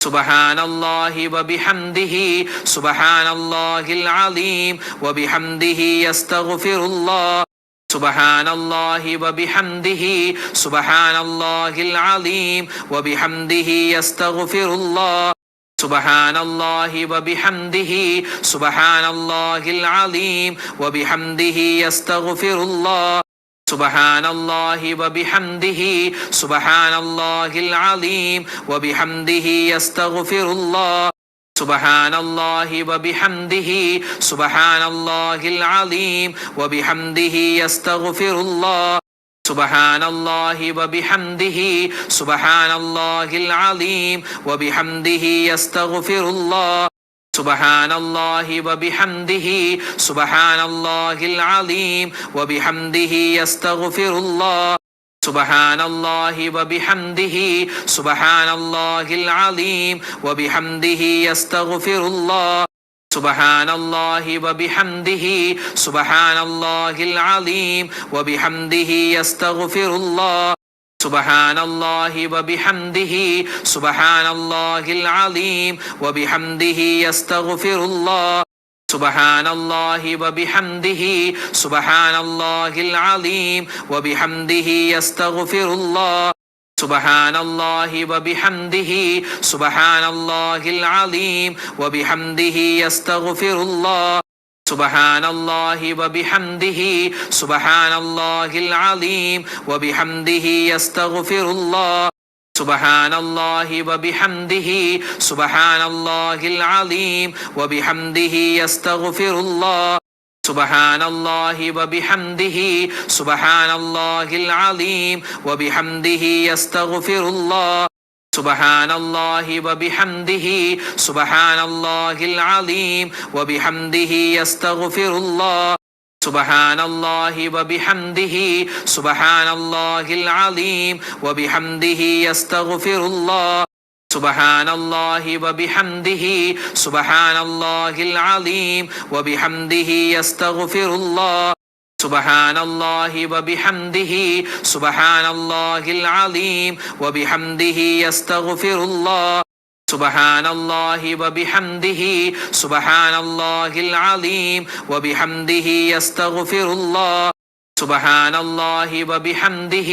سبحان الله وبحمده سبحان الله العظيم وبحمده يستغفر الله سبحان الله وبحمده سبحان الله العظيم وبحمده يستغفر الله سبحان الله وبحمده سبحان الله العظيم وبحمده يستغفر الله سبحان الله وبحمده سبحان الله العظيم وبحمده يستغفر الله سبحان الله وبحمده سبحان الله العظيم وبحمده يستغفر الله سبحان الله وبحمده سبحان الله العظيم وبحمده يستغفر الله سبحان الله وبحمده سبحان الله العظيم وبحمده يستغفر الله سبحان الله وبحمده سبحان الله العظيم وبحمده يستغفر الله سبحان الله وبحمده سبحان الله العظيم وبحمده يستغفر الله سبحان الله وبحمده سبحان الله العظيم وبحمده يستغفر الله سبحان الله وبحمده سبحان الله العظيم وبحمده يستغفر الله سبحان الله وبحمده سبحان الله العظيم وبحمده يستغفر الله سبحان الله وبحمده سبحان الله العظيم وبحمده يستغفر الله سبحان الله وبحمده سبحان الله العظيم وبحمده يستغفر الله سبحان الله وبحمده سبحان الله العظيم وبحمده يستغفر الله سبحان الله وبحمده سبحان الله العظيم وبحمده يستغفر الله سبحان الله وبحمده سبحان الله العظيم وبحمده يستغفر الله سبحان الله وبحمده سبحان الله العظيم وبحمده يستغفر الله سبحان الله وبحمده سبحان الله العظيم وبحمده يستغفر الله سبحان الله وبحمده سبحان الله العظيم وبحمده يستغفر الله سبحان الله وبحمده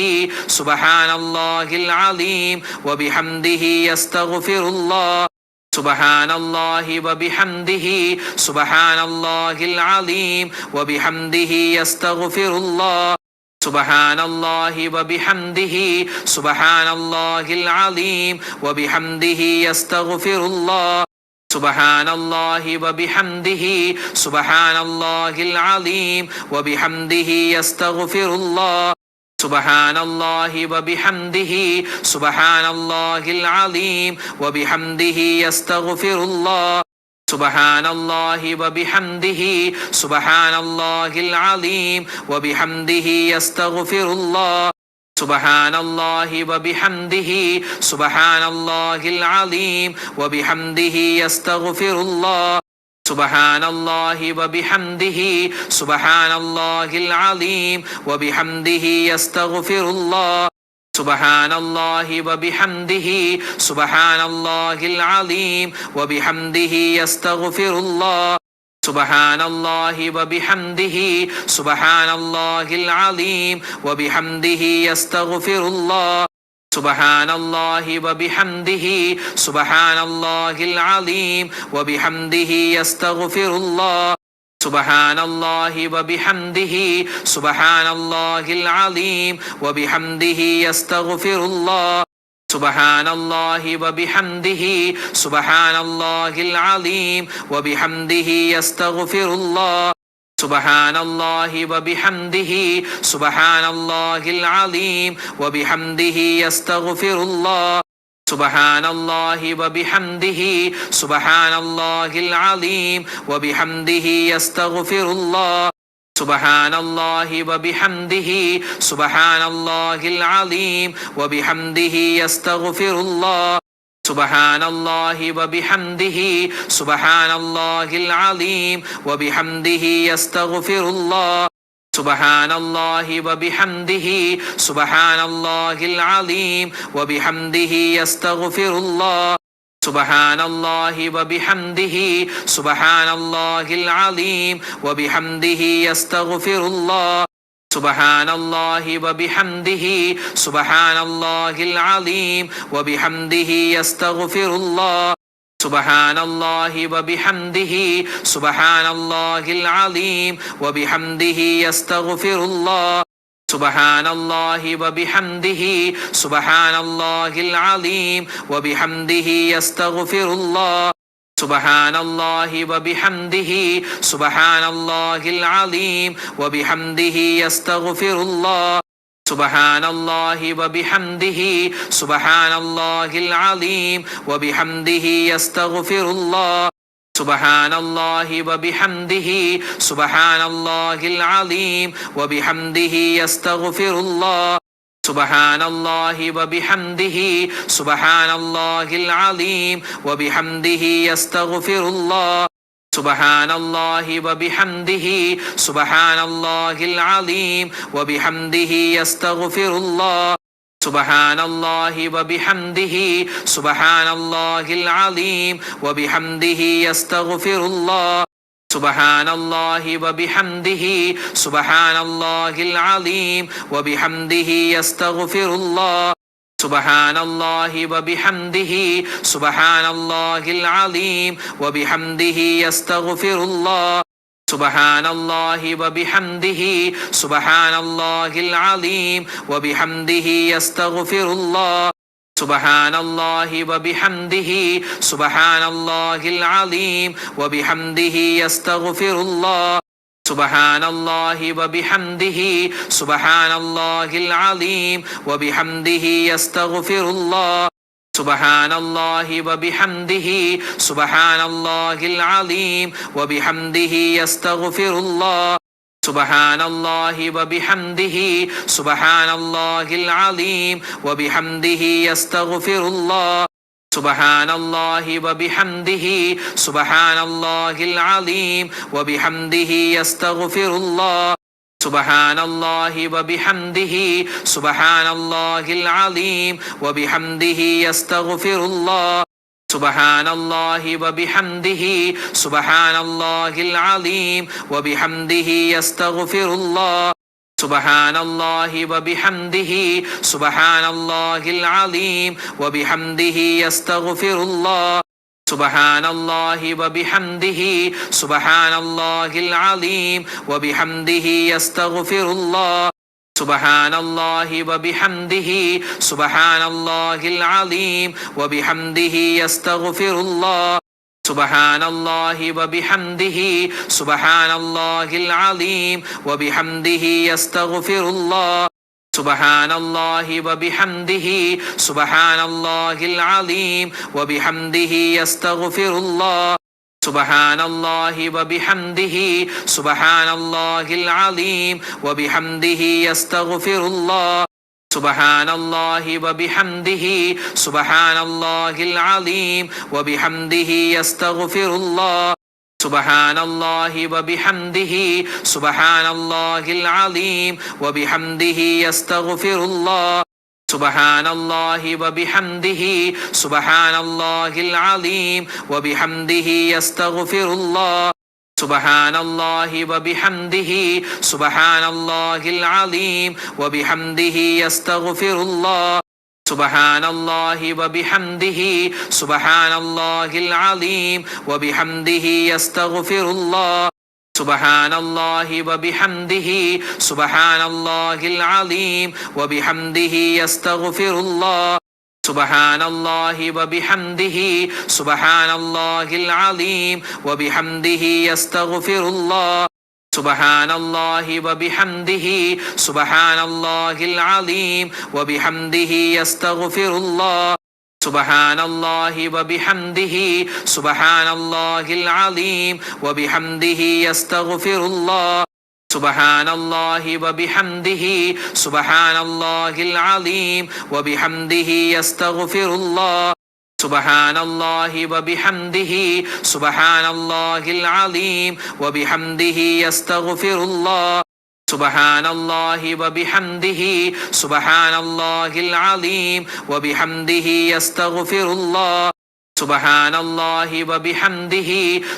سبحان الله العظيم وبحمده يستغفر الله سبحان الله وبحمده سبحان الله العظيم وبحمده يستغفر الله سبحان الله وبحمده سبحان الله العظيم وبحمده يستغفر الله سبحان الله وبحمده سبحان الله العظيم وبحمده يستغفر الله سبحان الله وبحمده سبحان الله العظيم وبحمده يستغفر الله سبحان الله وبحمده سبحان الله العظيم وبحمده يستغفر الله سبحان الله وبحمده سبحان الله العظيم وبحمده يستغفر الله سبحان الله وبحمده سبحان الله العظيم وبحمده يستغفر الله سبحان الله وبحمده سبحان الله العظيم وبحمده يستغفر الله سبحان الله وبحمده سبحان الله العظيم وبحمده يستغفر الله سبحان الله وبحمده سبحان الله العظيم وبحمده يستغفر الله سبحان الله وبحمده سبحان الله العظيم وبحمده يستغفر الله سبحان الله وبحمده سبحان الله العظيم وبحمده يستغفر الله سبحان الله وبحمده سبحان الله العظيم وبحمده يستغفر الله سبحان الله وبحمده سبحان الله العظيم وبحمده يستغفر الله سبحان الله وبحمده سبحان الله العظيم وبحمده يستغفر الله سبحان الله وبحمده سبحان الله العظيم وبحمده يستغفر الله سبحان الله وبحمده سبحان الله العظيم وبحمده يستغفر الله سبحان الله وبحمده سبحان الله العظيم وبحمده يستغفر الله سبحان الله وبحمده سبحان الله العظيم وبحمده يستغفر الله سبحان الله وبحمده سبحان الله العظيم وبحمده يستغفر الله سبحان الله وبحمده سبحان الله العظيم وبحمده يستغفر الله سبحان الله وبحمده سبحان الله العظيم وبحمده يستغفر الله سبحان الله وبحمده سبحان الله العظيم وبحمده يستغفر الله سبحان الله وبحمده سبحان الله العظيم وبحمده يستغفر الله سبحان الله وبحمده سبحان الله العظيم وبحمده يستغفر الله سبحان الله وبحمده سبحان الله العظيم وبحمده يستغفر الله سبحان الله وبحمده سبحان الله العظيم وبحمده يستغفر الله سبحان الله وبحمده سبحان الله العظيم وبحمده يستغفر الله سبحان الله وبحمده سبحان الله العظيم وبحمده يستغفر الله سبحان الله وبحمده سبحان الله العظيم وبحمده يستغفر الله سبحان الله وبحمده سبحان الله العظيم وبحمده يستغفر الله سبحان الله وبحمده سبحان الله العظيم وبحمده يستغفر الله سبحان الله وبحمده سبحان الله العظيم وبحمده يستغفر الله سبحان الله وبحمده سبحان الله العظيم وبحمده يستغفر الله سبحان الله وبحمده سبحان الله العظيم وبحمده يستغفر الله سبحان الله وبحمده سبحان الله العظيم وبحمده يستغفر الله سبحان الله وبحمده سبحان الله العظيم وبحمده يستغفر الله سبحان الله وبحمده سبحان الله العظيم وبحمده يستغفر الله سبحان الله وبحمده سبحان الله العظيم وبحمده يستغفر الله سبحان الله وبحمده سبحان الله العظيم وبحمده يستغفر الله سبحان الله وبحمده سبحان الله العظيم وبحمده يستغفر الله سبحان الله وبحمده سبحان الله العظيم وبحمده يستغفر الله سبحان الله وبحمده سبحان الله العظيم وبحمده يستغفر الله سبحان الله وبحمده سبحان الله العظيم وبحمده يستغفر الله سبحان الله وبحمده سبحان الله العظيم وبحمده يستغفر الله سبحان الله وبحمده سبحان الله العظيم وبحمده يستغفر الله سبحان الله وبحمده سبحان الله العظيم وبحمده يستغفر الله سبحان الله وبحمده سبحان الله العظيم وبحمده يستغفر الله سبحان الله وبحمده سبحان الله العظيم وبحمده يستغفر الله سبحان الله وبحمده سبحان الله العظيم وبحمده يستغفر الله سبحان الله وبحمده سبحان الله العظيم وبحمده يستغفر الله سبحان الله وبحمده سبحان الله العظيم وبحمده يستغفر الله سبحان الله وبحمده سبحان الله العظيم وبحمده يستغفر الله سبحان الله وبحمده سبحان الله العظيم وبحمده يستغفر الله سبحان الله وبحمده سبحان الله العظيم وبحمده يستغفر الله سبحان الله وبحمده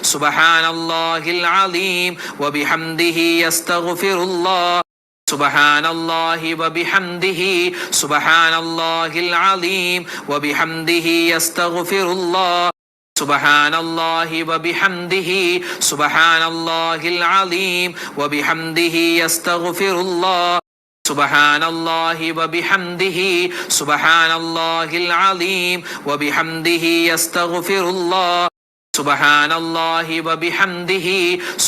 سبحان الله العظيم وبحمده يستغفر الله سبحان الله وبحمده سبحان الله العظيم وبحمده يستغفر الله سبحان الله وبحمده سبحان الله العظيم وبحمده يستغفر الله سبحان الله وبحمده سبحان الله العظيم وبحمده يستغفر الله سبحان الله وبحمده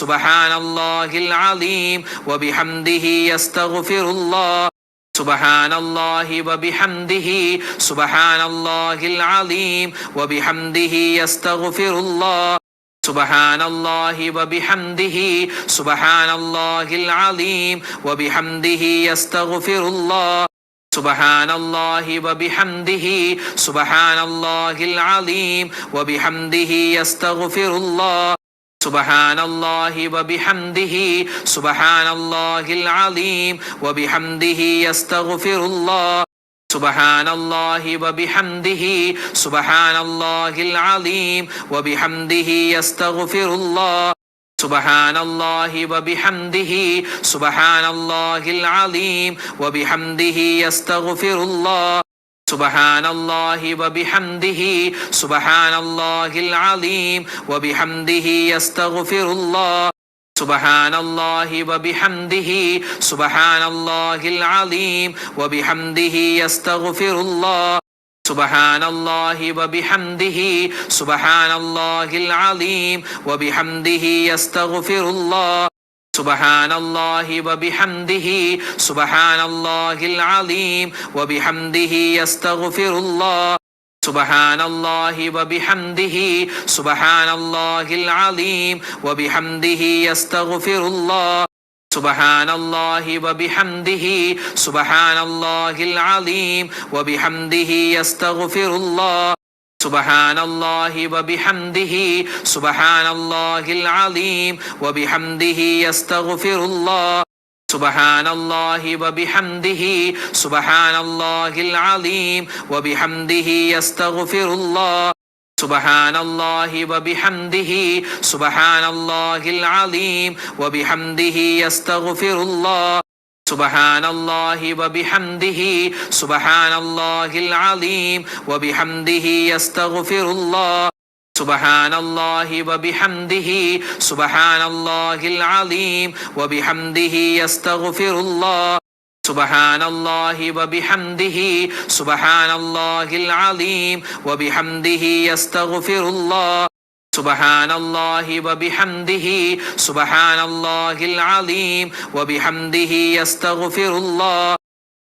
سبحان الله العظيم وبحمده يستغفر الله سبحان الله وبحمده سبحان الله العظيم وبحمده يستغفر الله سبحان الله وبحمده سبحان الله العظيم وبحمده يستغفر الله سبحان الله وبحمده سبحان الله العظيم وبحمده يستغفر الله سبحان الله وبحمده سبحان الله العظيم وبحمده يستغفر الله سبحان الله وبحمده سبحان الله العظيم وبحمده يستغفر الله سبحان الله وبحمده سبحان الله العظيم وبحمده يستغفر الله سبحان الله وبحمده سبحان الله العظيم وبحمده يستغفر الله سبحان الله وبحمده سبحان الله العظيم وبحمده يستغفر الله سبحان الله وبحمده سبحان الله العظيم وبحمده يستغفر الله سبحان الله وبحمده سبحان الله العظيم وبحمده يستغفر الله سبحان الله وبحمده سبحان الله العظيم وبحمده يستغفر الله سبحان الله وبحمده سبحان الله العظيم وبحمده يستغفر الله سبحان الله وبحمده سبحان الله العظيم وبحمده يستغفر الله سبحان الله وبحمده سبحان الله العظيم وبحمده يستغفر الله سبحان الله وبحمده سبحان الله العظيم وبحمده يستغفر الله سبحان الله وبحمده سبحان الله العظيم وبحمده يستغفر الله سبحان الله وبحمده سبحان الله العظيم وبحمده يستغفر الله سبحان الله وبحمده سبحان الله العظيم وبحمده يستغفر الله سبحان الله وبحمده سبحان الله العظيم وبحمده يستغفر الله